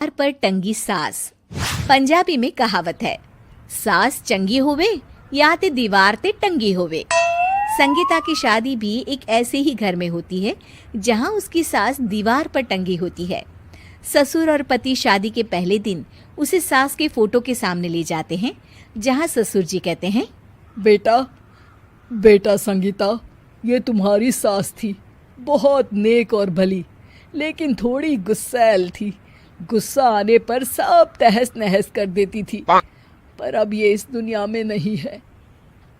दीवार पर टंगी सास। पंजाबी में कहावत है, सास चंगी होवे या ते दीवार ते टंगी होवे। संगीता की शादी भी एक ऐसे ही घर में होती है जहां उसकी सास दीवार पर टंगी होती है। ससुर और पति शादी के पहले दिन उसे सास के फोटो के सामने ले जाते हैं, जहां ससुर जी कहते हैं, बेटा बेटा संगीता, ये तुम्हारी सास थी, बहुत नेक और भली, लेकिन थोड़ी गुस्सैल थी। गुस्सा आने पर सब तहस नहस कर देती थी, पर अब ये इस दुनिया में नहीं है।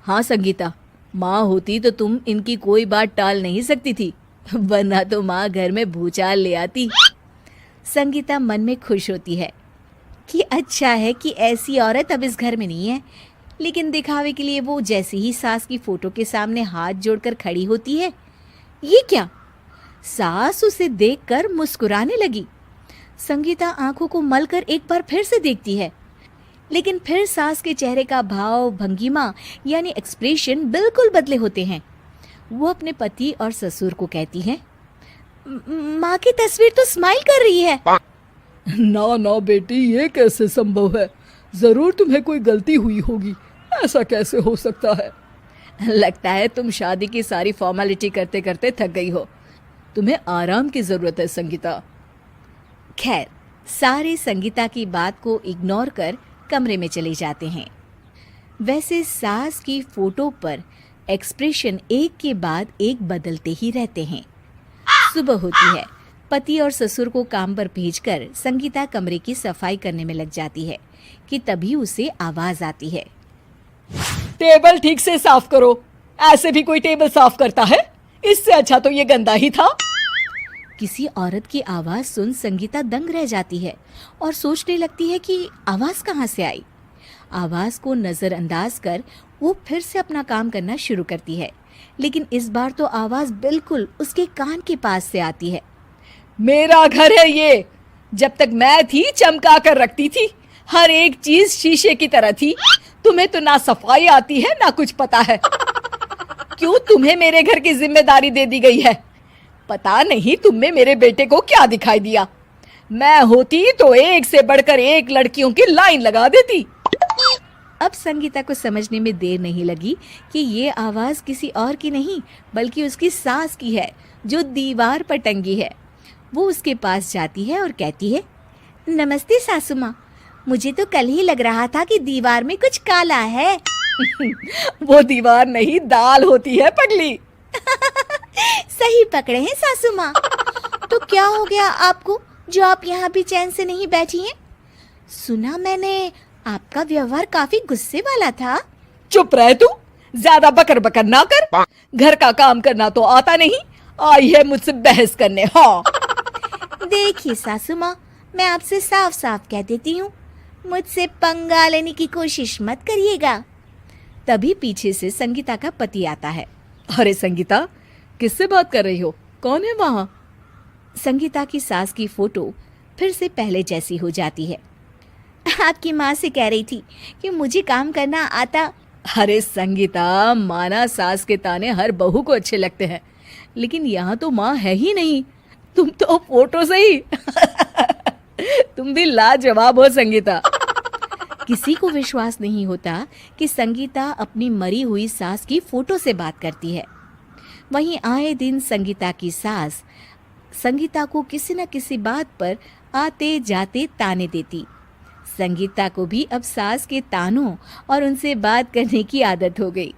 हाँ संगीता, माँ होती तो तुम इनकी कोई बात टाल नहीं सकती थी, वरना तो माँ घर में भूचाल ले आती। संगीता मन में खुश होती है कि अच्छा है कि ऐसी औरत अब इस घर में नहीं है, लेकिन दिखावे के लिए वो जैसे ही सास की फोटो के सामने हाथ जोड़कर खड़ी होती है, ये क्या? सास उसे देखकर मुस्कुराने लगी। संगीता आंखों को मलकर एक बार फिर से देखती है, लेकिन फिर सास के चेहरे का भाव, भंगिमा यानी एक्सप्रेशन बिल्कुल बदले होते हैं। वो अपने पति और ससुर को कहती है, माँ की तस्वीर तो स्माइल कर रही है। ना ना बेटी, ये कैसे संभव है? जरूर तुम्हें कोई गलती हुई होगी, ऐसा कैसे हो सकता है? लगता है तुम शादी की सारी फॉर्मेलिटी करते करते थक गई हो, तुम्हें आराम की जरूरत है संगीता। खैर, सारे संगीता की बात को इग्नोर कर कमरे में चले जाते हैं। वैसे सास की फोटो पर एक्सप्रेशन एक के बाद एक बदलते ही रहते हैं। सुबह होती है, पति और ससुर को काम पर भेजकर संगीता कमरे की सफाई करने में लग जाती है कि तभी उसे आवाज आती है, टेबल ठीक से साफ करो। ऐसे भी कोई टेबल साफ करता है? इससे अच्छा तो ये गंदा ही था। किसी औरत की आवाज सुन संगीता दंग रह जाती है और सोचने लगती है कि आवाज कहाँ से आई। आवाज को नजरअंदाज कर वो फिर से अपना काम करना शुरू करती है, लेकिन इस बार तो आवाज बिल्कुल उसके कान के पास से आती है। मेरा घर है ये। जब तक मैं थी चमका कर रखती थी, हर एक चीज शीशे की तरह थी। तुम्हें तो ना सफाई आती है ना कुछ पता है। क्यों तुम्हें मेरे घर की जिम्मेदारी दे दी गई है? पता नहीं तुम में मेरे बेटे को क्या दिखाई दिया। मैं होती तो एक से बढ़कर एक लड़कियों की लाइन लगा देती। अब संगीता को समझने में देर नहीं लगी कि ये आवाज किसी और की नहीं बल्कि उसकी सास की है, जो दीवार पर टंगी है। वो उसके पास जाती है और कहती है, नमस्ते सासू माँ, मुझे तो कल ही लग रहा था कि दीवार में कुछ काला है। वो दीवार नहीं, दाल होती है पगली। सही पकड़े हैं सासू माँ। तो क्या हो गया आपको जो आप यहाँ भी चैन से नहीं बैठी हैं? सुना मैंने आपका व्यवहार काफी गुस्से वाला था। चुप रह तू, ज्यादा बकर बकर ना कर। घर का काम करना तो आता नहीं, आई है मुझसे बहस करने। हाँ देखिए सासू माँ, मैं आपसे साफ साफ कह देती हूँ, मुझसे पंगा लेने की कोशिश मत करिएगा। तभी पीछे से संगीता का पति आता है। अरे संगीता, किससे बात कर रही हो? कौन है वहाँ? संगीता की सास की फोटो फिर से पहले जैसी हो जाती है। आपकी माँ से कह रही थी कि मुझे काम करना आता। अरे संगीता, माना सास के ताने हर बहू को अच्छे लगते हैं, लेकिन यहाँ तो माँ है ही नहीं। तुम तो फोटो से ही तुम भी लाजवाब हो संगीता। किसी को विश्वास नहीं होता कि संगीता अपनी मरी हुई सास की फोटो से बात करती है। वहीं आए दिन संगीता की सास संगीता को किसी न किसी बात पर आते जाते ताने देती। संगीता को भी अब सास के तानों और उनसे बात करने की आदत हो गई।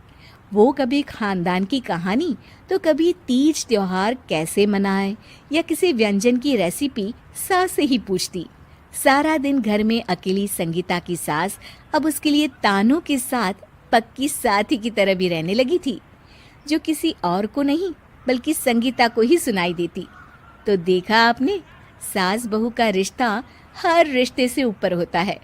वो कभी खानदान की कहानी तो कभी तीज त्योहार कैसे मनाए या किसी व्यंजन की रेसिपी सास से ही पूछती। सारा दिन घर में अकेली संगीता की सास अब उसके लिए तानों के साथ पक्की साथी की तरह भी रहने लगी थी, जो किसी और को नहीं बल्कि संगीता को ही सुनाई देती। तो देखा आपने, सास बहू का रिश्ता हर रिश्ते से ऊपर होता है।